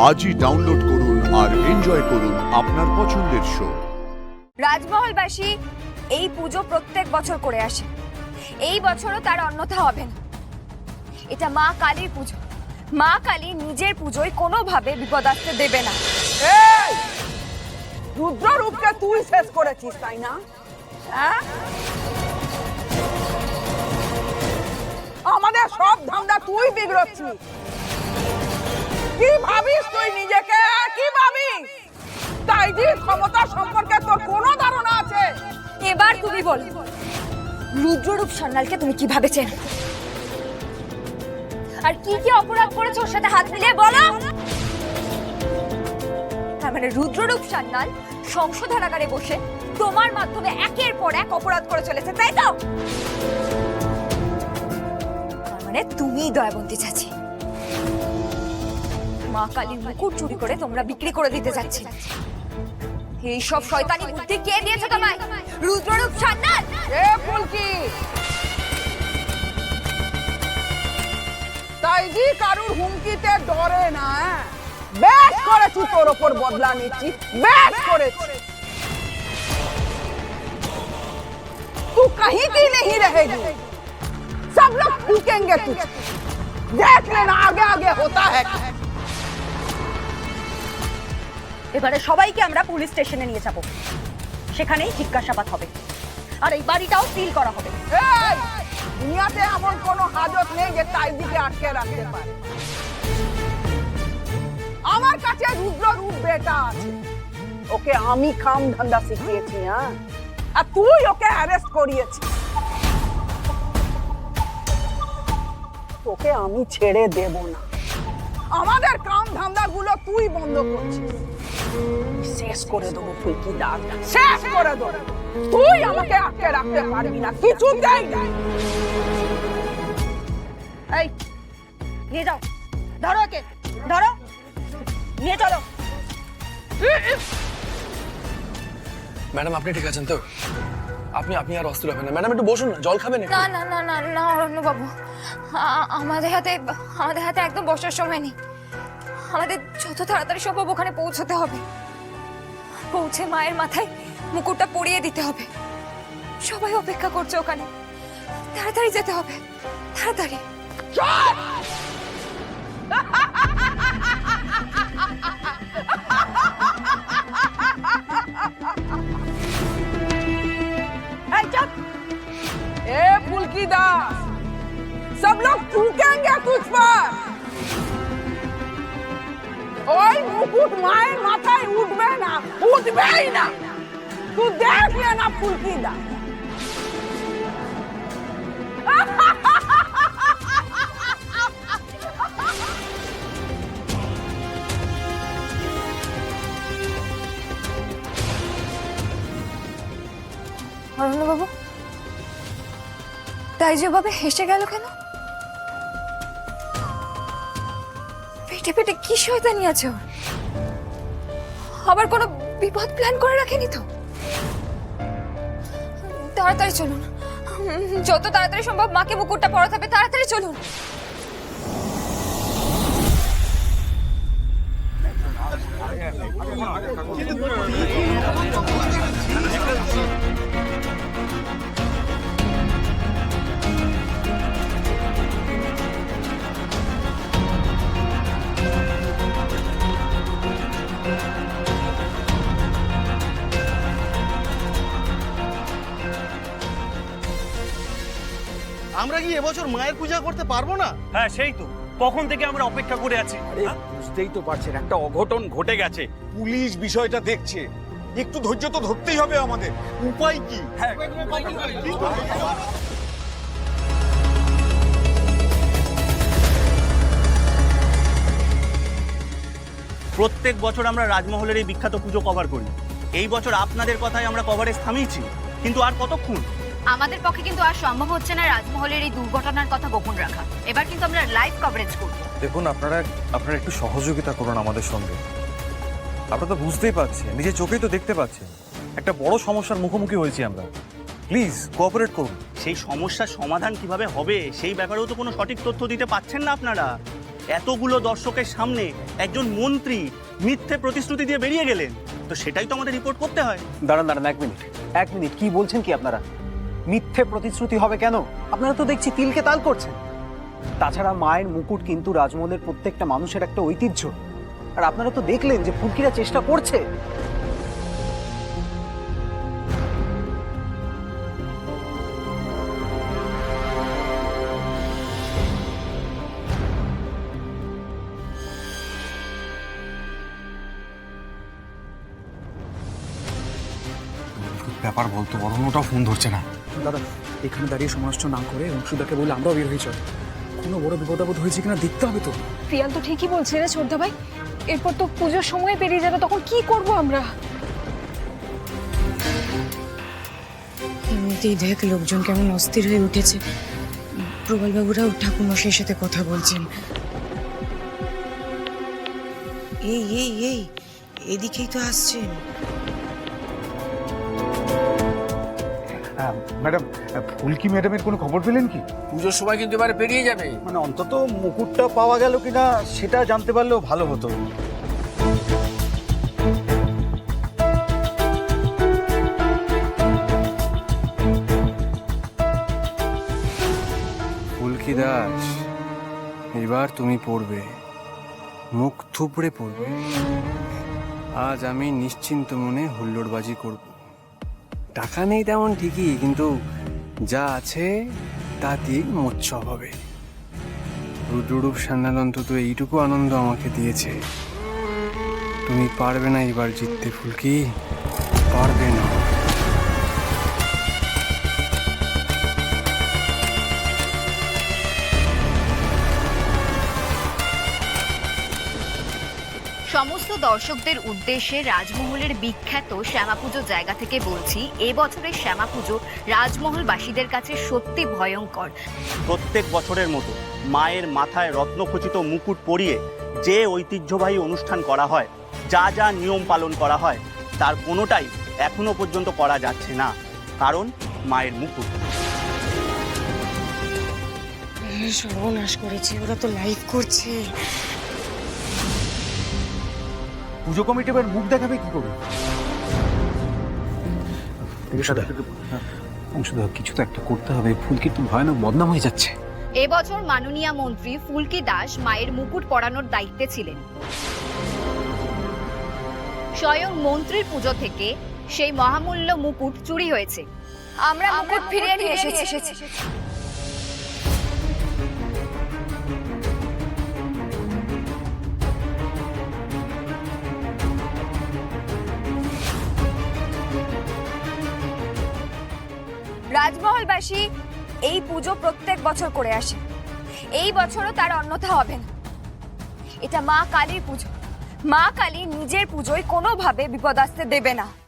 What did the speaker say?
আজই ডাউনলোড করুন আর এনজয় করুন আপনার পছন্দের শো। রাজমহলবাসী এই পুজো প্রত্যেক বছর করে আসে, এই বছরও তার অন্যথা হবে না। এটা মা কালীর পুজো, মা কালী নিজের পুজোয় কোনোভাবে বিপদ আসতে দেবে না। এই রুদ্ররূপকে তুই শেষ করেছিস তাই না? হ্যাঁ, আমাদের সব ধান্দা তুই বিগড়চ্ছিস। কি ভাবিস তুই নিজেকে? কি ভাবিস? তাই যে ক্ষমতা সম্পর্কে তোর কোনো ধারণা আছে? এবার তুমি বল, রুদ্ররূপ সান্যালকে তুমি কিভাবে চেনো, আর কি কি অপরাধ করেছো ওর সাথে হাত মিলিয়ে বলো। তার মানে রুদ্ররূপ সান্যাল সংশোধনাগারে বসে তোমার মাধ্যমে একের পর এক অপরাধ করে চলেছে, তাই তো? তার মানে তুমি দয়াবন্তী চাচি, মা কালীর মুকুট চুরি করে তোমরা বিক্রি করে দিতে যাচ্ছি। এই সব শয়তানি বুদ্ধি কে দিয়েছে তোমায়? রুদ্ররূপ সান্যাল। এ ফুলকি, তাই যে কারুর হুমকিতে ডরে না। বেশ করেছি, তোর ওপর বদলা নিচ্ছি, বেশ করেছি। तू कहीं की नहीं रहेगी, सब लोग फूकेंगे तुझे। देख लेना आगे आगे होता है। এবারে সবাইকে আমরা পুলিশ স্টেশনে নিয়ে যাব, সেখানেই জিজ্ঞাসাবাদ হবে, আর এই বাড়িটাও সিল করা হবে। এই, দুনিয়াতে এমন কোনো হাজত নেই যে তাইদিকে আটকে রাখতে পারে। আমার কাছে রুদ্ররূপ বেটা আছে, ওকে আমি কাম ধান্দা শিখিয়েছি। হ্যাঁ, আর তুই ওকে অ্যারেস্ট করিয়েছিস। তোকে আমি ছেড়ে দেব না। আমাদের কাম ধান্দা গুলো তুই বন্ধ করছিস। শেষ করে দেবো ফুলকি দাগ, শেষ করে দেবো। তুই আমাকে আটকে রাখতে পারবি না, কিছুতেই না। এই নিয়ে যাও, ধরো ওকে, ধরো, নিয়ে চলো। ম্যাডাম আপনি ঠিক আছেন তো? আপনি আপনি আর অস্থির হবেন না ম্যাডাম, একটু বসুন না, জল খাবেন একটু? না না না না না অরণ্যবাবু, আমাদের হাতে একদম বসার সময় নেই। আমাদের যত তাড়াতাড়ি সম্ভব ওখানে পৌঁছতে হবে, পৌঁছে মায়ের মাথায় মুকুটটা পরিয়ে দিতে হবে। সবাই অপেক্ষা করছে ওখানে, তাড়াতাড়ি যেতে হবে, তাড়াতাড়ি। ए फुल्की दास, सब लोग थूकेंगे तुझ पर। ওই মুকুট মায়ের মাথায় উঠবে না, উঠবেই না। তুই দেখ না ফুলকি দাস। অরণ্যবাবু, তাই যেভাবে হেসে গেল কেন? পেটে পেটে কি শয়তানি আছে ওর? আবার কোনো বিপদ প্ল্যান করে রাখেনি তো? তাড়াতাড়ি চলুন, যত তাড়াতাড়ি সম্ভব মাকে মুকুটটা পরাতে হবে, তাড়াতাড়ি চলুন। আমরা কি এবছর মায়ের পূজা করতে পারবো না? হ্যাঁ সেই তো, কখন থেকে আমরা অপেক্ষা করে আছি। আরে বুঝতেই তো পারছেন, একটা অঘটন ঘটে গেছে। পুলিশ বিষয়টা দেখছে, একটু ধৈর্য তো ধরতেই হবে আমাদের। উপায় কি? প্রত্যেক বছর আমরা রাজমহলের এই বিখ্যাত পুজো কভার করি। এই বছর আপনাদের কথায় আমরা কভারেজ থামিয়েছি, কিন্তু আর কতক্ষণ? আমাদের পক্ষে কিন্তু আর সম্ভব হচ্ছে না রাজমহলের এই দুর্ঘটনার কথা গোপন রাখা। এবার কিন্তু আমরা লাইভ কভারেজ করব। দেখুন আপনারা একটু সহযোগিতা করুন আমাদের সঙ্গে। আপনারা তো বুঝতেই পারছেন, নিজের চোখেই তো দেখতে পাচ্ছেন একটা বড় সমস্যার মুখোমুখি হয়েছি আমরা। প্লিজ কোঅপারেট করুন। সেই সমস্যার সমাধান কিভাবে হবে সেই ব্যাপারেও তো কোনো সঠিক তথ্য দিতে পারছেন না আপনারা। এতগুলো দর্শকের সামনে একজন মন্ত্রী মিথ্যে প্রতিশ্রুতি দিয়ে বেরিয়ে গেলেন, তো সেটাই তো আমাদের রিপোর্ট করতে হয়। দাঁড়ান দাঁড়ান, এক মিনিট, কি বলছেন কি আপনারা? মিথ্যে প্রতিশ্রুতি হবে কেন? আপনারা তো দেখছি তিলকে তাল করছেন। তাছাড়া মায়ের মুকুট কিন্তু রাজমহলের প্রত্যেকটা মানুষের একটা ঐতিহ্য, আর আপনারা তো দেখলেন যে ফুলকিরা চেষ্টা করছে। ব্যাপার বলতো, অরণ্যটাও ফোন ধরছে না। দাদা এখানে দাঁড়িয়ে সমালোচনা না করে অংশুদাকে বলে আমরাও বের হয়ে চল। কোনো বড় বিপদ আপদ হয়েছে কিনা দেখতে হবে তো। প্রিয়ান তো ঠিকই বলছে রে ছোটদা ভাই, এরপর তো পুজোর সময় পেরিয়ে যাবে, তখন কি করব আমরা? এমনিতেই দেখ লোকজন কেমন অস্থির হয়ে উঠেছে। প্রবলবাবুরাও ঠাকুরমশাইয়ের সাথে কথা বলছেন। এই এই এই এদিকেই তো আসছেন। ম্যাডাম, ফুলকি ম্যাডামের কোনো খবর পেলেন কি? পুজোর সময় কিন্তু এবারে পেরিয়ে যাবে। মানে অন্তত মুকুটটা পাওয়া গেল কিনা সেটা জানতে পারলেও ভালো হতো। ফুলকি দাস, এবার তুমি পড়বে, মুখ থুবড়ে পড়বে। আজ আমি নিশ্চিন্ত মনে হুল্লোড়বাজি করব। টাকা নেই তেমন ঠিকই, কিন্তু যা আছে তাতেই মোৎসব হবে। রুদ্ররূপ সান্যাল অন্তত এইটুকু আনন্দ আমাকে দিয়েছে। তুমি পারবে না এবার জিততে ফুলকি, পারবে না। সমস্ত দর্শকদের উদ্দেশ্যে রাজমহলের বিখ্যাত শ্যামাপুজো জায়গা থেকে বলছি, এবছরের শ্যামাপুজো রাজমহলবাসীদের কাছে সত্যি ভয়ঙ্কর। প্রত্যেক বছরের মতো মায়ের মাথায় রত্নখচিত মুকুট পরিয়ে যে ঐতিহ্যবাহী অনুষ্ঠান করা হয়, যা যা নিয়ম পালন করা হয়, তার কোনোটাই এখনো পর্যন্ত করা যাচ্ছে না, কারণ মায়ের মুকুট। সর্বনাশ করেছে, ওরা তো লাইভ করছে। পুজো কমিটি এবার মুখ দেখাবে কি করে? অংশুদা, কিছু তো একটা করতে হবে, ফুলকির তো ভয়ানক বদনাম হয়ে যাচ্ছে। এবছর মাননীয় মন্ত্রী ফুলকি দাস মায়ের মুকুট পরানোর দায়িত্বে ছিলেন। স্বয়ং মন্ত্রীর পুজো থেকে সেই মহামূল্য মুকুট চুরি হয়েছে। আমরা মুকুট ফিরিয়ে নিয়ে এসেছি। রাজমহলবাসী এই পুজো প্রত্যেক বছর করে আসে, এই বছরও তার অন্যথা হবে না। এটা মা কালীর পুজো, মা কালী নিজের পুজোয় কোনোভাবে বিপদ আসতে দেবে না।